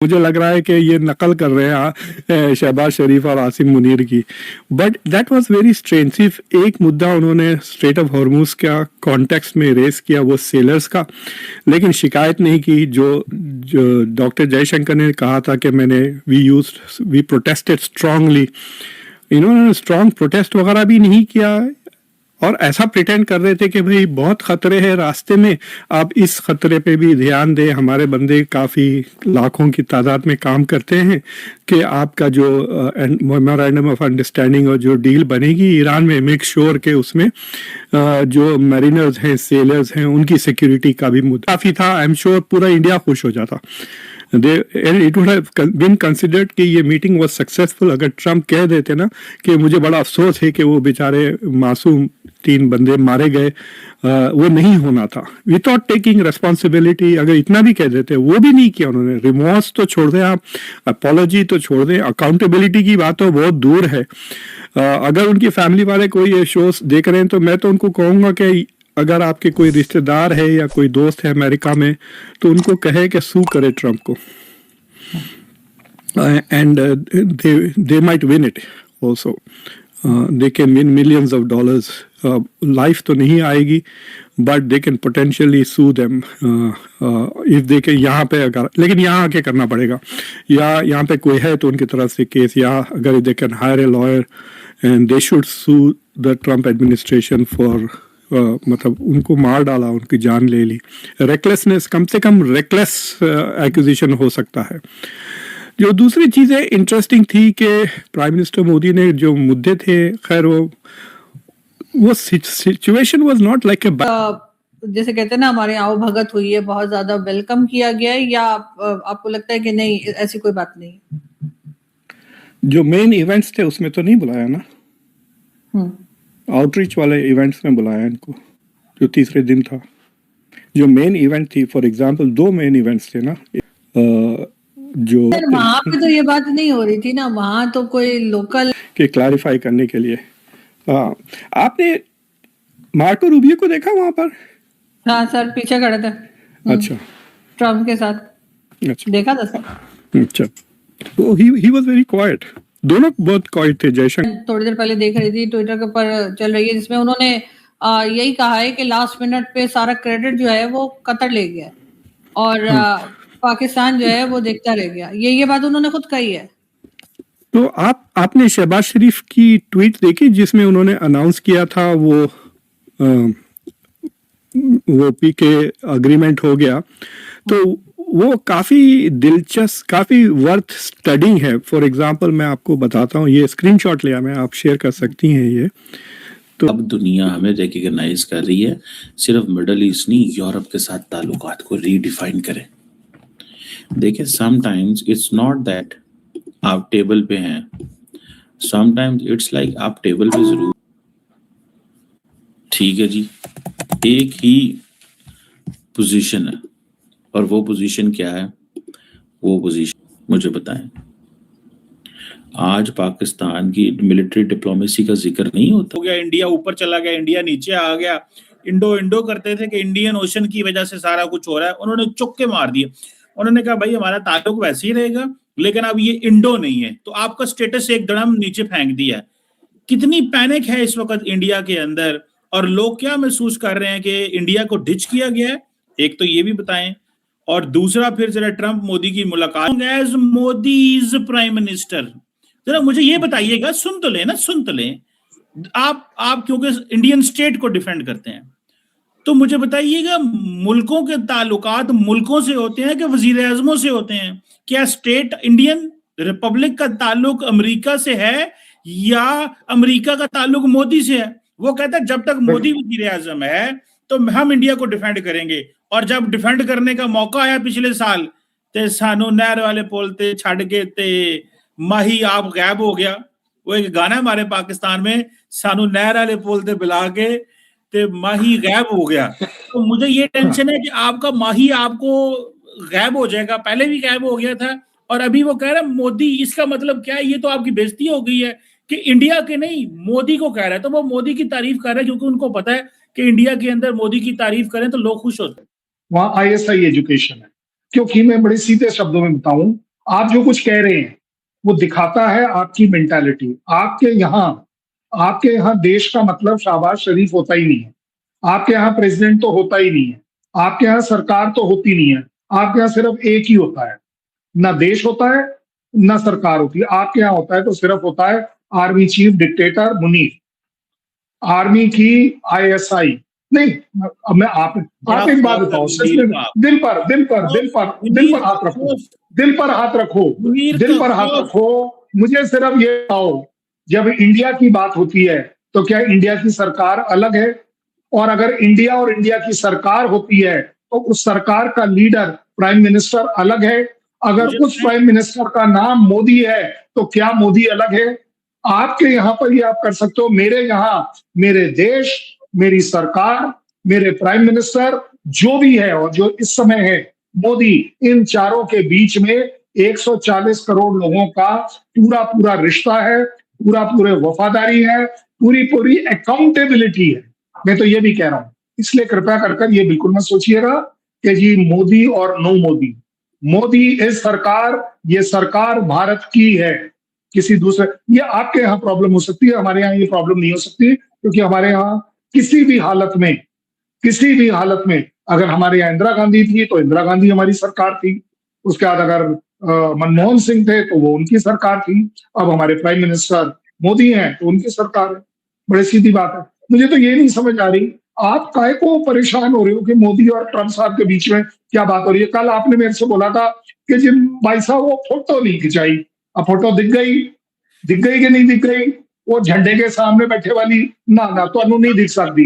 मुझे लग रहा है कि ये नकल कर रहे हैं शहबाज शरीफ और आसिम मुनीर की। But that was very strange. सिर्फ एक मुद्दा उन्होंने स्ट्रेट ऑफ हॉर्मुज का कॉन्टेक्स्ट में रेस किया, वो सेलर्स का, लेकिन शिकायत नहीं की। जो डॉक्टर जयशंकर ने कहा था कि वी प्रोटेस्टेड स्ट्रांगली, इन्होंने स्ट्रांग प्रोटेस्ट वगैरह भी नहीं किया और ऐसा प्रिटेंड कर रहे थे कि भाई बहुत खतरे हैं रास्ते में, आप इस खतरे पे भी ध्यान दें, हमारे बंदे काफ़ी लाखों की तादाद में काम करते हैं कि आपका जो मेमोरेंडम ऑफ अंडरस्टैंडिंग और जो डील बनेगी ईरान में, मेक श्योर के उसमें जो मरीनर्स हैं, सेलर्स हैं, उनकी सिक्योरिटी का भी मुद्दा काफ़ी था। आई एम श्योर पूरा इंडिया खुश हो जाता। It would have been considered कि ये मीटिंग वाज सक्सेसफुल। अगर ट्रम्प कह देते ना कि मुझे बड़ा अफसोस है कि वो बेचारे मासूम 3 बंदे मारे गए, वो नहीं होना था, विदाउट टेकिंग रिस्पॉन्सिबिलिटी, अगर इतना भी कह देते, वो भी नहीं किया उन्होंने। रिमोर्स तो छोड़ दें आप, अपॉलॉजी तो छोड़ दें, अकाउंटेबिलिटी की बात तो बहुत दूर है। अगर उनकी फैमिली वाले कोई ये शोज देख रहे हैं तो मैं तो उनको कहूँगा कि अगर आपके कोई रिश्तेदार है या कोई दोस्त है अमेरिका में तो उनको कहे कि सू करे ट्रम्प को, and they might win it also. They can win millions of dollars. Life तो नहीं आएगी but they can potentially sue them if they can. यहाँ पे अगर, लेकिन यहाँ आके करना पड़ेगा, या यहाँ पे कोई है तो उनकी तरफ से केस, या अगर they can hire a lawyer and they should sue the Trump administration for मतलब उनको मार डाला, उनकी जान ले ली। रेकलेसनेस, कम से कम रेकलेस एक्विजिशन हो सकता है। जो दूसरी चीज़ें इंटरेस्टिंग थी कि प्राइम मिनिस्टर मोदी ने जो मुद्दे थे, खैर वो situation was not like a, जैसे कहते हैं ना हमारे आओ भगत हुई है, बहुत ज्यादा वेलकम किया गया है, या आपको लगता है कि नहीं ऐसी कोई बात नहीं? जो मेन इवेंट्स थे उसमें तो नहीं बुलाया ना, आउटरीच वाले इवेंट्स में बुलाया इनको, जो तीसरे दिन था। जो मेन इवेंट थी, फॉर एग्जांपल 2 मेन इवेंट्स थे ना, जो वहां पे तो ये बात नहीं हो रही थी ना, वहां तो कोई लोकल के क्लैरिफाई करने के लिए। आपने मार्को रूबियो को देखा वहां पर? हाँ सर, पीछे खड़े थे। अच्छा, ट्रम्प के साथ। अच्छा, देखा था सर। अच्छा, तो ही वाज वेरी क्वाइट। दोनों बहुत क्वाइट थे। जयशंकर थोड़ी देर पहले देख रही थी, ट्विटर के ऊपर चल रही है, जिसमें उन्होंने यही कहा है कि लास्ट मिनट पे सारा क्रेडिट जो है वो कतर ले गया और पाकिस्तान जो है वो देखता रह गया। ये बात उन्होंने खुद कही है। तो आपने शहबाज शरीफ की ट्वीट देखी जिसमें उन्होंने अनाउंस किया था वो पीके अग्रीमेंट हो गया, तो वो काफ़ी दिलचस्प, काफ़ी वर्थ स्टडिंग है। फॉर एग्जांपल मैं आपको बताता हूँ, ये स्क्रीनशॉट लिया मैं, आप शेयर कर सकती हैं ये। तो अब दुनिया हमें रिकग्नाइज कर रही है, सिर्फ मिडल ईस्ट नहीं, यूरोप के साथ ताल्लुकात को रीडिफाइन करें। देखिए, समटाइम्स इट्स नॉट दैट आप टेबल पे हैं, समटाइम्स इट्स लाइक आप टेबल पे जरूर, ठीक है जी, एक ही पोजीशन है, और वो पोजीशन क्या है? वो पोजीशन मुझे बताएं। आज पाकिस्तान की मिलिट्री डिप्लोमेसी का जिक्र नहीं होता। हो गया, इंडिया ऊपर चला गया, इंडिया नीचे आ गया। इंडो करते थे कि इंडियन ओशन की वजह से सारा कुछ हो रहा है, उन्होंने चुक के मार दिए। उन्होंने कहा भाई हमारा ताल्लुक वैसे ही रहेगा, लेकिन अब ये इंडो नहीं है, तो आपका स्टेटस एक धड़म नीचे फेंक दिया है। कितनी पैनिक है इस वक्त इंडिया के अंदर, और लोग क्या महसूस कर रहे हैं कि इंडिया को डिच किया गया है? एक तो ये भी बताएं, और दूसरा फिर जरा ट्रम्प मोदी की मुलाकात as Modi is prime minister, जरा मुझे ये बताइएगा, सुन तो लें ना, सुन तो लें आप क्योंकि इंडियन स्टेट को डिफेंड करते हैं, तो मुझे बताइएगा, मुल्कों के ताल्लुकात मुल्कों से होते हैं कि वजीर आजमों से होते हैं? क्या स्टेट इंडियन रिपब्लिक का ताल्लुक अमेरिका से है या अमेरिका का ताल्लुक मोदी से है? वो कहता है जब तक मोदी वजीर आजम है तो हम इंडिया को डिफेंड करेंगे, और जब डिफेंड करने का मौका आया पिछले साल, ते सानू नहर वाले पुल ते छड़ के ते माही आप गायब हो गया। वो एक गाना है हमारे पाकिस्तान में, सानू नहर वाले पुल ते बिला के ते माही गायब हो गया। तो मुझे ये टेंशन है कि आपका माही आपको गायब हो जाएगा, पहले भी गायब हो गया था, और अभी वो कह रहा है मोदी। इसका मतलब क्या है? ये तो आपकी बेइज्जती हो गई है कि इंडिया के नहीं, मोदी को कह रहा है, तो वो मोदी की तारीफ कर रहा है क्योंकि उनको पता है कि इंडिया के अंदर मोदी की तारीफ करें तो लोग खुश होते हैं। वहाँ ISI एजुकेशन है, क्योंकि मैं बड़े सीधे शब्दों में बताऊं, आप जो कुछ कह रहे हैं वो दिखाता है आपकी मेंटालिटी। आपके यहाँ देश का मतलब शहबाज शरीफ होता ही नहीं है, आपके यहाँ प्रेसिडेंट तो होता ही नहीं है, आपके यहाँ सरकार तो होती नहीं है, आपके यहाँ सिर्फ एक ही होता है, ना देश होता है ना सरकार होती है। आपके यहाँ होता है तो सिर्फ होता है army chief dictator Munir, army की आईएसआई नहीं। अब मैं आप एक बात बताओ, सच में दिल पर हाथ रखो, दिल पर हाथ रखो, दिल पर हाथ रखो। मुझे सिर्फ ये बताओ, जब इंडिया की बात होती है तो क्या इंडिया की सरकार अलग है? और अगर इंडिया और इंडिया की सरकार होती है तो उस सरकार का लीडर प्राइम मिनिस्टर अलग है। अगर उस प्राइम मिनिस्टर का नाम मोदी है तो क्या मोदी अलग है? आपके यहाँ पर ये आप कर सकते हो, मेरे यहाँ मेरे देश, मेरी सरकार, मेरे प्राइम मिनिस्टर जो भी है और जो इस समय है मोदी, इन चारों के बीच में 140 करोड़ लोगों का पूरा रिश्ता है, पूरे वफादारी है, पूरी अकाउंटेबिलिटी है। मैं तो ये भी कह रहा हूं, इसलिए कृपया कर ये बिल्कुल मत सोचिएगा कि जी मोदी और नो मोदी। मोदी इस सरकार, ये सरकार भारत की है, किसी दूसरे, ये आपके यहाँ प्रॉब्लम हो सकती है, हमारे यहाँ ये प्रॉब्लम नहीं हो सकती, क्योंकि हमारे यहाँ किसी भी हालत में अगर हमारे यहाँ इंदिरा गांधी थी तो इंदिरा गांधी हमारी सरकार थी, उसके बाद अगर मनमोहन सिंह थे तो वो उनकी सरकार थी, अब हमारे प्राइम मिनिस्टर मोदी हैं तो उनकी सरकार है। बड़ी सीधी बात है। मुझे तो ये नहीं समझ आ रही आप काहे को परेशान हो रहे हो कि मोदी और ट्रम्प साहब के बीच में क्या बात हो रही है। कल आपने मेरे से बोला था कि जी भाई साहब वो फोटो नहीं खिंचाई, अब फोटो दिख गई कि नहीं दिख गई? वो झंडे के सामने बैठे वाली ना तो नहीं दिख सकती।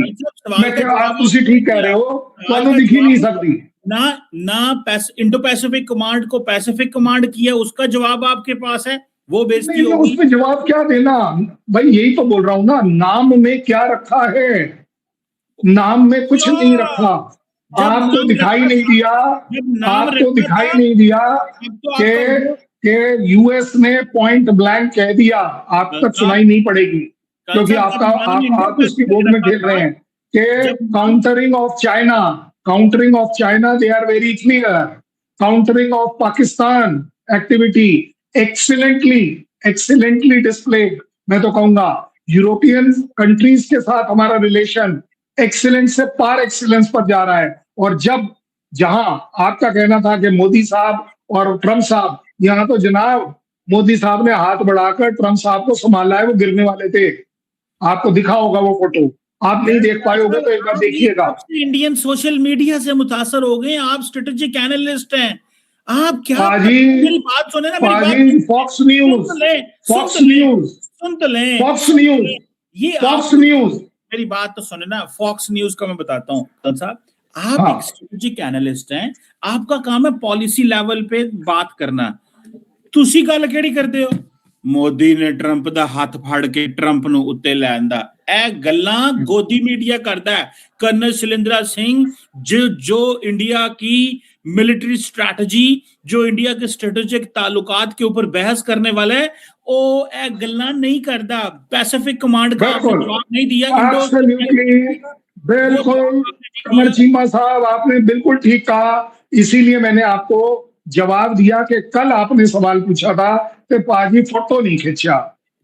मैं कह रहा आप उसी ठीक कह रहे हो, तो दिख ही नहीं सकती ना इंडो पैसिफिक कमांड को पैसिफिक कमांड किया, उसका जवाब आपके पास है, वो बेइज्जती होगी। उसमें जवाब क्या देना भाई, यही तो बोल रहा हूं ना, नाम में क्या रखा है? नाम में कुछ नहीं रखा। आपको दिखाई नहीं दिया कि यूएस ने पॉइंट ब्लैंक कह दिया, आप तक सुनाई नहीं पड़ेगी क्योंकि आप उसकी गोद में खेल रहे हैं कि countering of China they are very clear, countering of Pakistan activity excellently displayed. मैं तो कहूंगा यूरोपियन कंट्रीज के साथ हमारा रिलेशन एक्सीलेंस से पार एक्सीलेंस पर जा रहा है। और जहां आपका कहना था कि मोदी साहब और ट्रम्प साहब, यहाँ तो जनाब मोदी साहब ने हाथ बढ़ाकर ट्रम्प साहब को संभाला है, वो गिरने वाले थे। आपको दिखा होगा वो फोटो, आप नहीं देख पाए होगे तो एक बार देखिएगा। इंडियन सोशल मीडिया से मुतासर हो गए, आप स्ट्रेटेजिक एनालिस्ट हैं, आप क्या मेरी बात सुने ना, फॉक्स न्यूज मेरी बात तो सुने ना। फॉक्स न्यूज का मैं बताता हूँ साहब, आप एक स्ट्रेटेजिक एनालिस्ट हैं, आपका काम है पॉलिसी लेवल पे बात करना। तुसी गल केड़ी करते हो? मोदी ने ट्रंप दा हाथ फाड़ के ट्रंप ਨੂੰ ਉੱਤੇ ਲੈਣ ਦਾ, ਇਹ ਗੱਲਾਂ गोदी मीडिया करता है। कर्नल शैलेंद्र सिंह जो इंडिया की मिलिट्री स्ट्रैटेजी, जो इंडिया के स्ट्रेटेजिक ताल्लुकात के ऊपर बहस करने वाला है, वो ए गल्ला नहीं करता। पैसिफिक कमांड का जवाब नहीं दिया। बिल्कुल कमर चीमा साहब, आपने बिल्कुल ठीक कहा, इसीलिए मैंने आपको जवाब दिया कि कल आपने सवाल पूछा था कि पाजी फोटो नहीं खींचा,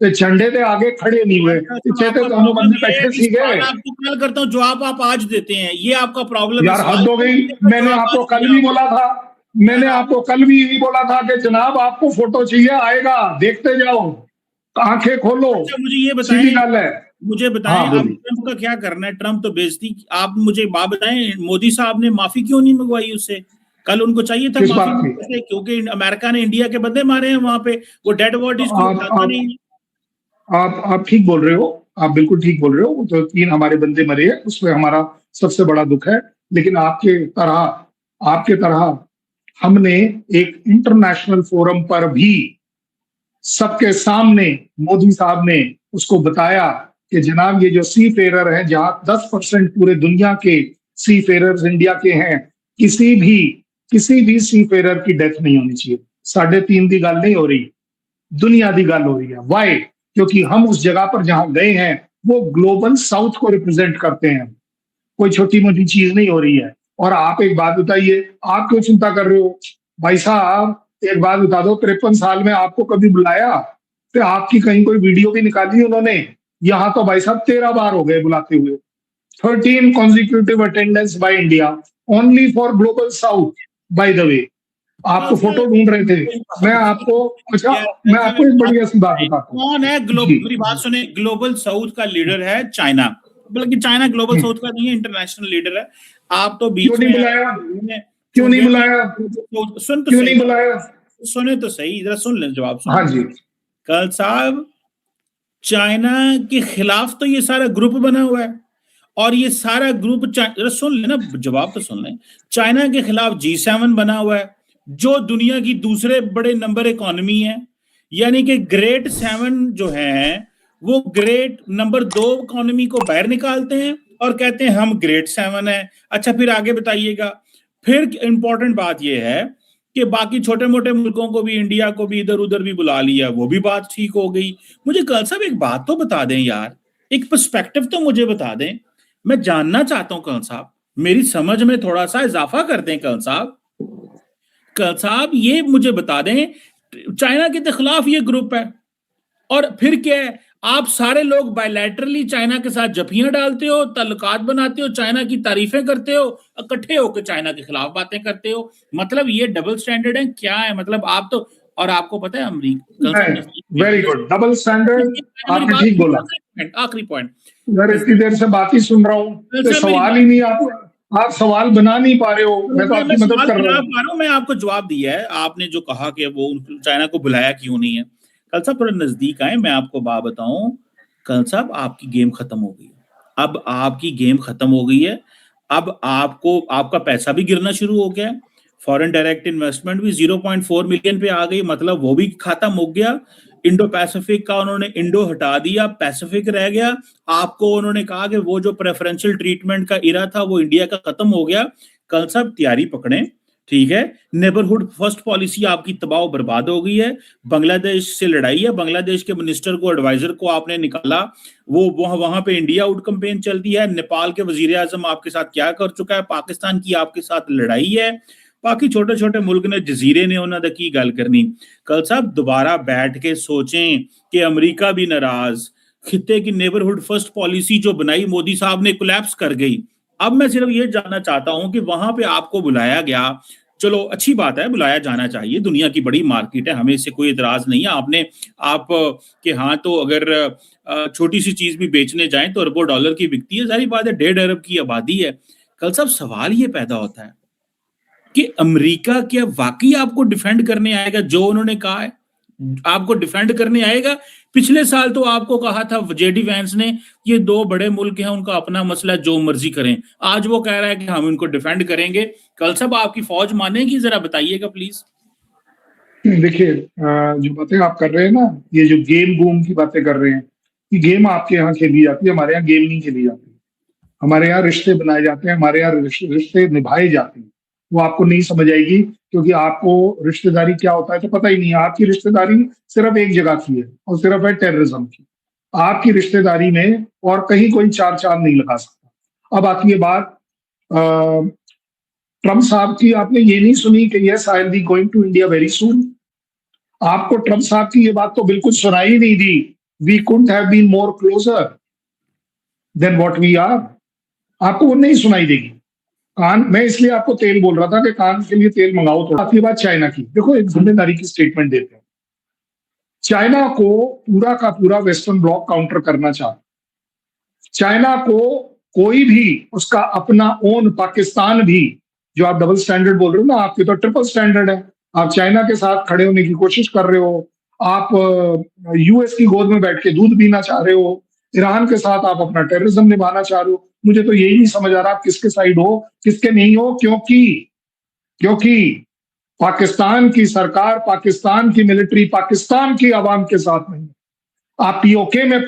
तो झंडे के आगे खड़े नहीं हुए, पीछे तो दोनों बंदे बैठे सी गए। आपको कल करता हूँ, जवाब आप आज देते हैं, ये आपका प्रॉब्लम यार हद हो गई। मैंने आपको कल भी बोला था कि जनाब आपको फोटो चाहिए, आएगा, देखते जाओ, आंखें खोलो। मुझे ये बताएं, मुझे बताएं आप ट्रंप का क्या करना है? ट्रंप तो बेइज्जती, आप मुझे बात बताएं, मोदी साहब ने माफी क्यों नहीं मंगवाई उससे? कल उनको चाहिए था माफी, क्योंकि अमेरिका ने इंडिया के बंदे मारे हैं वहां पे, वो डेड बॉडीज को उठाता नहीं। आप ठीक बोल रहे हो, आप बिल्कुल ठीक बोल रहे हो। तो 3 हमारे बंदे मरे हैं, उसमें हमारा सबसे बड़ा दुख है। लेकिन आपके तरह हमने एक इंटरनेशनल फोरम पर भी सबके सामने मोदी साहब ने उसको बताया कि जनाब ये जो सी फेरर है, जहां 10% पूरे दुनिया के सी फेरर्स इंडिया के हैं, किसी भी सी फेरर की डेथ नहीं होनी चाहिए। 3.5 की गल नहीं हो रही, दुनिया की गल हो रही है। वाई? क्योंकि हम उस जगह पर जहां गए हैं वो ग्लोबल साउथ को रिप्रेजेंट करते हैं, कोई छोटी मोटी चीज नहीं हो रही है। और आप एक बात बताइए, आप क्यों चिंता कर रहे हो भाई साहब? एक बात बता दो, 53 साल में आपको कभी बुलाया? तो आपकी कहीं कोई वीडियो भी निकाली उन्होंने? यहाँ तो भाई साहब 13 बार हो गए बुलाते हुए। 13 consecutive attendance by India only for global south, by the way। आपको फोटो ढूंढ रहे थे। मैं आपको एक बढ़िया सी बात बताता हूँ। कौन है ग्लोबल, मेरी बात सुने, ग्लोबल साउथ का लीडर है चाइना, बल्कि चाइना ग्लोबल साउथ का नहीं है, इंटरनेशनल लीडर है। आप तो बीच क्यों नहीं बुलाया? क्यों नहीं बुलाया? सुन तो क्यों सही, नहीं बुलाया? सुने तो सही, जरा सुन ले जवाब सुन। हाँ जी। कल साहब, चाइना के खिलाफ तो ये सारा ग्रुप बना हुआ है, और ये सारा ग्रुप, जरा सुन लेना, जवाब तो सुन लें। चाइना के खिलाफ G7 बना हुआ है, जो दुनिया की दूसरे बड़े नंबर इकोनॉमी है, यानी कि ग्रेट 7 जो है वो ग्रेट नंबर 2 इकोनॉमी को बाहर निकालते हैं और कहते हैं हम ग्रेट 7 है। अच्छा, फिर आगे बताइएगा। फिर इंपॉर्टेंट बात यह है कि बाकी छोटे मोटे मुल्कों को भी, इंडिया को भी इधर उधर भी बुला लिया, वो भी बात ठीक हो गई। मुझे कल साहब एक बात तो बता दें यार, एक पर्सपेक्टिव तो मुझे बता दें, मैं जानना चाहता हूं कल साहब, मेरी समझ में थोड़ा सा इजाफा कर दें कल साहब। कल साहब ये मुझे बता दें, चाइना के खिलाफ ये ग्रुप है, और फिर क्या है, आप सारे लोग बायलैटरली चाइना के साथ जफियां डालते हो, ताल्लुकात बनाते हो, चाइना की तारीफें करते हो, इकट्ठे होकर चाइना के खिलाफ बातें करते हो। मतलब ये डबल स्टैंडर्ड है क्या है? मतलब आप तो, और आपको पता है अमरीका, वेरी गुड, डबल स्टैंडर्ड, आपने ठीक बोला। आखिरी पॉइंट, यार इतनी देर से बात ही सुन रहा हूँ, तो सवाल ही नहीं, आप सवाल बना नहीं पा रहे हो। मैं तो आपकी मदद कर रहा हूँ। मैं आपको जवाब दिया है, आपने जो कहा कि वो चाइना को बुलाया क्यों नहीं है। कल साहब थोड़ा नजदीक आए, मैं आपको बात बताऊं, कल साहब आपकी गेम खत्म हो गई। अब आपकी गेम खत्म हो गई है, अब आपको, आपका पैसा भी गिरना शुरू हो गया, फॉरेन डायरेक्ट इन्वेस्टमेंट भी 0.4 मिलियन पे आ गई, मतलब वो भी खत्म हो गया। इंडो पैसिफिक का उन्होंने इंडो हटा दिया, पैसिफिक रह गया। आपको उन्होंने कहा कि वो जो प्रेफरेंशियल ट्रीटमेंट का इरा था वो इंडिया का खत्म हो गया। कल साहब तैयारी पकड़े, ठीक है। नेबरहुड फर्स्ट पॉलिसी आपकी तबाह बर्बाद हो गई है। बांग्लादेश से लड़ाई है, बांग्लादेश के मिनिस्टर को, एडवाइजर को आपने निकाला, वो वहां पे इंडिया आउट कैंपेन चलती है। नेपाल के वजीर आजम आपके साथ क्या कर चुका है, पाकिस्तान की आपके साथ लड़ाई है, बाकी छोटे छोटे मुल्क ने, जजीरे ने उन्होंने की गल करनी। कल साहब दोबारा बैठ के सोचें कि अमेरिका भी नाराज, खित्ते की नेबरहुड फर्स्ट पॉलिसी जो बनाई मोदी साहब ने कोलैप्स कर गई। अब मैं सिर्फ ये जानना चाहता हूं कि वहां पे आपको बुलाया गया, चलो अच्छी बात है, बुलाया जाना चाहिए, दुनिया की बड़ी मार्केट है, हमें इससे कोई इतराज नहीं है। आपने आप के हाँ, तो अगर छोटी सी चीज भी बेचने जाएं तो अरबों डॉलर की बिकती है, सारी बात है, 1.5 अरब की आबादी है। कल साहब सवाल ये पैदा होता है कि अमेरिका क्या वाकई आपको डिफेंड करने आएगा? जो उन्होंने कहा है आपको डिफेंड करने आएगा। पिछले साल तो आपको कहा था जेडी वैंस ने, ये 2 बड़े मुल्क हैं, उनका अपना मसला, जो मर्जी करें। आज वो कह रहा है कि हम इनको डिफेंड करेंगे। कल सब आपकी फौज मानेगी? जरा बताइएगा प्लीज। देखिए, जो बातें आप कर रहे हैं ना, ये जो गेम बूम की बातें कर रहे हैं, ये गेम आपके यहाँ खेली जाती है, हमारे यहाँ गेम नहीं खेली जाती। हमारे यहाँ रिश्ते बनाए जाते हैं, हमारे यहाँ रिश्ते निभाए जाते हैं। वो आपको नहीं समझ आएगी, क्योंकि आपको रिश्तेदारी क्या होता है तो पता ही नहीं है। आपकी रिश्तेदारी सिर्फ एक जगह की है, और सिर्फ है टेररिज्म की। आपकी रिश्तेदारी में और कहीं कोई 4 चांद नहीं लगा सकता। अब आती है बात ट्रम्प साहब की, आपने ये नहीं सुनी कि yes I will be going to India very soon? आपको ट्रम्प साहब की ये बात तो बिल्कुल सुनाई नहीं दी। We couldn't have been more closer than what we are. आपको वो नहीं सुनाई देगी। कान, मैं इसलिए आपको तेल बोल रहा था कि कान के लिए तेल मंगाओ थोड़ा। आती बात चाइना की, देखो एक जिम्मेदारी की स्टेटमेंट देते हैं। चाइना को पूरा का पूरा वेस्टर्न ब्लॉक काउंटर करना चाहता। चाइना को कोई भी उसका अपना ओन, पाकिस्तान भी, जो आप डबल स्टैंडर्ड बोल रहे हो ना, आपके तो ट्रिपल स्टैंडर्ड है। आप चाइना के साथ खड़े होने की कोशिश कर रहे हो, आप यूएस की गोद में बैठ के दूध पीना चाह रहे हो, ईरान के साथ आप अपना टेररिज्म निभाना चाह रहे हो। मुझे तो यही नहीं समझ आ रहा आप किसके साइड हो, किसके नहीं हो। क्योंकि पाकिस्तान की सरकार, पाकिस्तान की मिलिट्री, पाकिस्तान की आवाम के साथ नहीं। आप पीओके में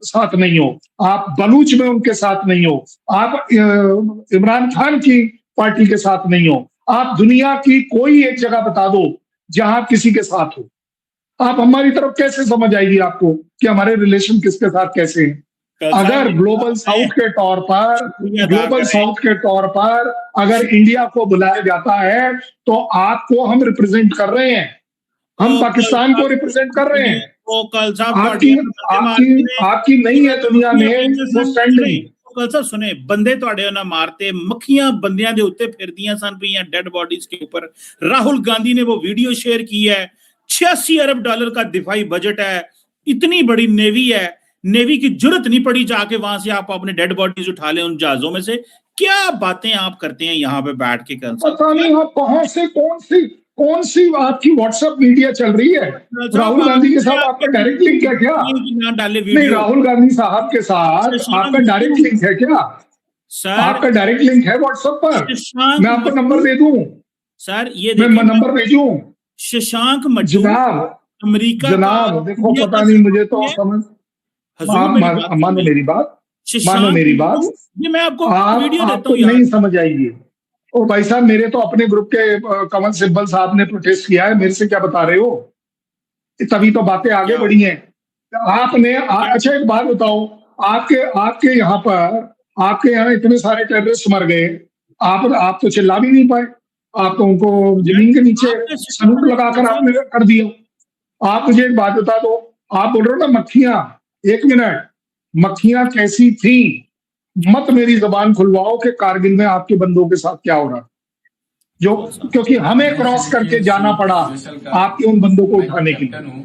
साथ नहीं हो, आप बलूच में उनके साथ नहीं हो, आप इमरान खान की पार्टी के साथ नहीं हो। आप दुनिया की कोई एक जगह बता दो जहां किसी के साथ हो। आप हमारी तरफ कैसे समझ आएगी आपको कि हमारे रिलेशन किसके साथ कैसे हैं? अगर ग्लोबल साउथ के तौर पर अगर इंडिया को बुलाया जाता है तो आपको हम रिप्रेजेंट कर रहे हैं, हम पाकिस्तान को रिप्रेजेंट कर रहे हैं। वो कल साहब आपकी नहीं है दुनिया में वो स्टैंडिंग। कल साहब सुने, बंदे ਤੁਹਾਡੇ ना मारते, मक्खियां बंदियां दे उत्ते फिरदियां सन पईयां डेड बॉडीज के ऊपर। राहुल गांधी ने वो वीडियो शेयर की है, 86 अरब डॉलर का दिफाई बजट है, इतनी बड़ी नेवी है, नेवी की जरूरत नहीं पड़ी जाके वहां से आप अपने डेड बॉडीज उठा लें उन जहाजों में से। क्या बातें आप करते हैं यहाँ पे बैठ के? कल पता नहीं आप कहां से कौन सी आपकी व्हाट्सएप मीडिया चल रही है? राहुल गांधी के साथ आपका डायरेक्ट लिंक है क्या? नहीं, राहुल गांधी साहब के साथ आपका डायरेक्ट लिंक है क्या सर? आपका डायरेक्ट लिंक है व्हाट्सएप पर? मैं आपको नंबर दे दूं सर, ये मैं नंबर भेजूं? शशांक मजदूर जनाब अमेरिका जनाब देखो, पता नहीं मुझे तो समझ, मानो मेरी बात, ये मैं आपको वीडियो देता आपको हूँ यार। नहीं समझ आएगी। ओ भाई साहब, मेरे तो अपने ग्रुप के कमल सिब्बल साहब ने प्रोटेस्ट किया है, मेरे से क्या बता रहे हो? तभी तो बातें आगे बढ़ी हैं। आपने अच्छा एक बात बताओ, आपके यहाँ इतने सारे टेररिस्ट मर गए, आप तो चिल्ला भी नहीं पाए, आप तो उनको जमीन के नीचे सलूट लगाकर आपने कर दिया। आप मुझे एक बात बता दो, आप बोल रहे हो ना मक्खियां, एक मिनट, मक्खियां कैसी थी? मत मेरी जबान खुलवाओ कि कारगिल में आपके बंदों के साथ क्या हो रहा, जो क्योंकि हमें क्रॉस करके जाना पड़ा आपके उन बंदों को उठाने के लिए,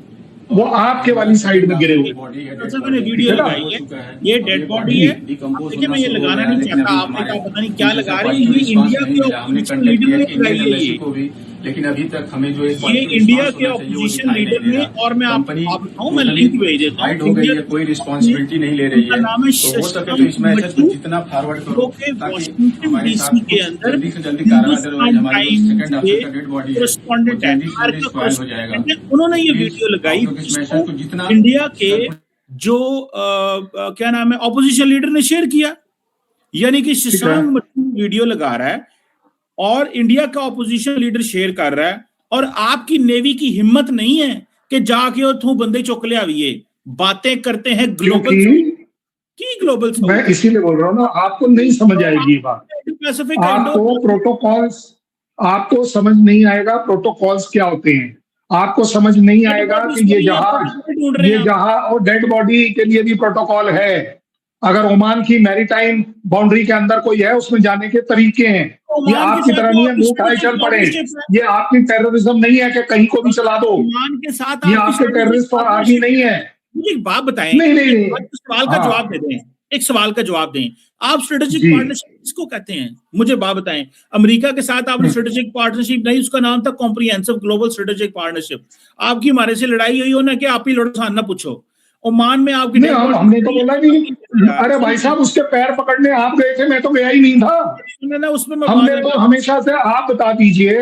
वो आपके वाली साइड में गिरे हुए। मैंने वीडियो लगाई है, ये डेड बॉडी है। देखिए, मैं ये लगाना नहीं चाहता, आपने कहा पता नहीं क्या लगा रहे हैं। ये इंडिया के ऑपोजिशन लीडर ने लगाई है ये, लेकिन अभी तक हमें जो ये इंडिया के ऑपोजिशन लीडर ने, और मैं आपको बताऊं, मैं लिंक भेज देता हूं, हो गई है, कोई रिस्पांसिबिलिटी नहीं ले रही है। नाम है तो हो सके तो इस मैसेज को जितना फॉरवर्ड करो ताकि हमारे साथ के अंदर जल्दी से जल्दी कार्रवाई करवाई। हमारी सेकंड आफ्टर का डेड बॉडी है, कॉरेस्पॉन्डेंट है, हो जाएगा। उन्होंने ये वीडियो लगाई, इस मैसेज को जितना इंडिया के जो क्या नाम है ऑपोजिशन लीडर ने शेयर किया, यानी कि शशांक मजदूर वीडियो लगा रहा है और इंडिया का ऑपोजिशन लीडर शेयर कर रहा है, और आपकी नेवी की हिम्मत नहीं है कि जाके उथों बंदे चुक ले आविए। बातें करते हैं ग्लोबल की ग्लोबल। मैं इसीलिए बोल रहा हूँ ना, आपको नहीं समझ आएगी बात, आपको समझ नहीं आएगा प्रोटोकॉल्स क्या होते हैं, आपको समझ नहीं आएगा कि ये जहां और डेड बॉडी के लिए भी प्रोटोकॉल है। अगर ओमान की मैरीटाइम बाउंड्री के अंदर कोई है, उसमें जाने के तरीके हैं। ये आपकी तरह नहीं है मुंह उठाए चल पड़े, ये आपकी टेररिज्म नहीं है कि कहीं को भी चला दो। ओमान के साथ ये आपके टेररिस्ट और आर्मी नहीं है। मुझे एक बात बताएं, नहीं। सवाल का जवाब दे दें, एक सवाल का जवाब दें। आप स्ट्रेटेजिक पार्टनरशिप किसको कहते हैं? मुझे बात बताएं। अमेरिका के साथ आपने स्ट्रेटेजिक पार्टनरशिप नहीं, उसका नाम था कॉम्प्रिहेंसिव ग्लोबल स्ट्रेटेजिक पार्टनरशिप। आपकी हमारे से लड़ाई हुई हो ना कि आप ही लड़ो, ना पूछो। ओमान में आपकी हमने तो बोला नहीं। अरे भाई साहब, उसके पैर पकड़ने आप गए थे, मैं तो गया ही नहीं था। उसमें हमने तो हमेशा से, आप बता दीजिए,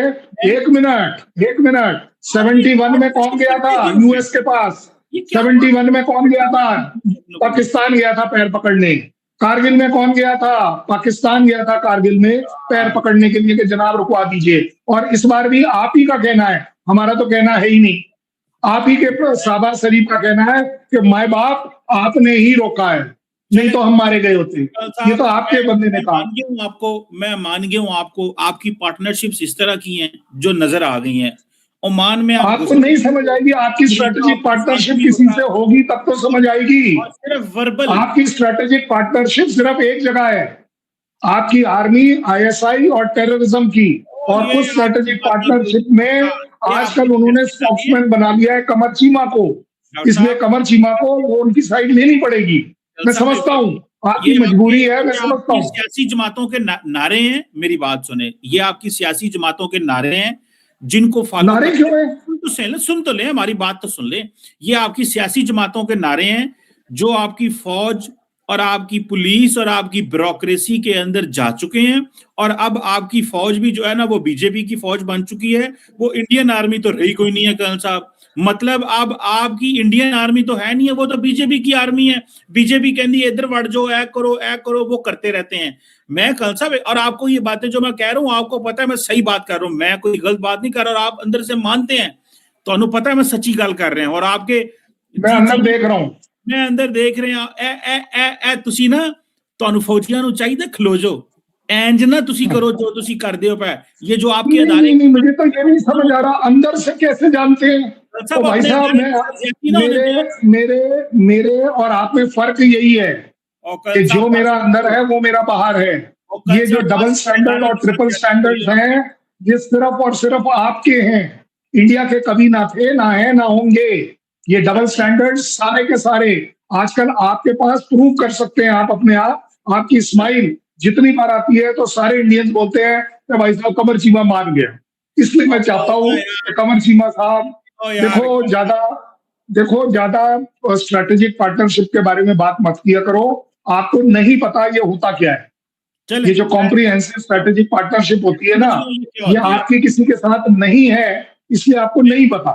एक मिनट 71 में कौन गया था यूएस के पास? 71 में कौन गया था? पाकिस्तान गया था पैर पकड़ने। कारगिल में कौन गया था? पाकिस्तान गया था कारगिल में पैर पकड़ने के लिए कि जनाब रुकवा दीजिए। और इस बार भी आप ही का कहना है, हमारा तो कहना है ही नहीं। आप ही के शहबाज शरीफ का कहना है कि माए बाप आपने ही रोका है, नहीं तो हम मारे गए होते। ये तो आपके बंदे ने कहा। मैं मान गया हूँ आपको, आपकी पार्टनरशिप्स इस तरह की हैं जो नजर आ गई हैं। ओमान में आपको नहीं समझ आएगी। आपकी स्ट्रेटेजिक पार्टनरशिप किसी से होगी तब तो समझ आएगी। सिर्फ वर्बल, आपकी स्ट्रेटेजिक पार्टनरशिप सिर्फ एक जगह है, आपकी आर्मी, ISI और टेररिज्म की। और उस स्ट्रेटेजिक पार्टनरशिप में आजकल उन्होंने स्पोक्समैन बना लिया है कमर चीमा को, इसलिए कमर चीमा को वो उनकी साइड लेनी पड़ेगी। मैं समझता हूँ आपकी मजबूरी है, मैं समझता हूँ। सियासी जमातों के नारे हैं, मेरी बात सुने, ये आपकी सियासी जमातों के नारे हैं जिनको फॉलो। नारे क्यों है? सुन तो ले, हमारी बात तो सुन ले। ये आपकी सियासी जमातों के नारे हैं जो आपकी फौज और आपकी पुलिस और आपकी ब्यूरोक्रेसी के अंदर जा चुके हैं। और अब आपकी फौज भी जो है ना, वो बीजेपी की फौज बन चुकी है। वो इंडियन आर्मी तो रही कोई नहीं है कर्नल साहब। मतलब अब आपकी इंडियन आर्मी तो है नहीं है, वो तो बीजेपी की आर्मी है। बीजेपी कहती है इधर बढ़ जाओ, ऐ करो, वो करते रहते हैं। मैं कर्नल साहब, और आपको ये बातें जो मैं कह रहा हूँ, आपको पता है मैं सही बात कर रहा हूँ, मैं कोई गलत बात नहीं कर रहा, और आप अंदर से मानते हैं, तो पता है मैं सच्ची गल कर रहे हैं। और आपके मैं अंदर देख रहा हूँ, मैं अंदर देख रहे ਆ ਤੁਸੀਂ ਨਾ ਤੁਹਾਨੂੰ ਫੌਜੀਆਂ ਨੂੰ ਚਾਹੀਦਾ ਖਲੋ ਜੋ ਇੰਜ ਨਾ ਤੁਸੀਂ ਕਰੋ ਜੋ ਤੁਸੀਂ ਕਰਦੇ ਹੋ ਪੈ ये जो आपके अदारे नहीं, मुझे तो ये नहीं समझ आ रहा अंदर से कैसे जानते हैं। तो भाई साहब मेरे और आप में फर्क यही है कि जो मेरा अंदर है वो मेरा बाहर है। ये जो डबल स्टैंडर्ड और ट्रिपल स्टैंडर्ड हैं ये सिर्फ और सिर्फ आपके हैं, इंडिया के कभी ना थे, ना है, ना होंगे। ये डबल स्टैंडर्ड सारे के सारे आजकल आपके पास प्रूव कर सकते हैं आप अपने आप। आपकी स्माइल जितनी बार आती है तो सारे इंडियंस बोलते हैं कि भाई साहब कमर चीमा मान गया। इसलिए मैं चाहता हूँ कि कमर चीमा साहब देखो ज्यादा स्ट्रेटेजिक पार्टनरशिप के बारे में बात मत किया करो। आपको नहीं पता ये होता क्या है। ये जो कॉम्प्रिहेंसिव स्ट्रेटेजिक पार्टनरशिप होती है ना, ये आपकी किसी के साथ नहीं है, इसलिए आपको नहीं पता।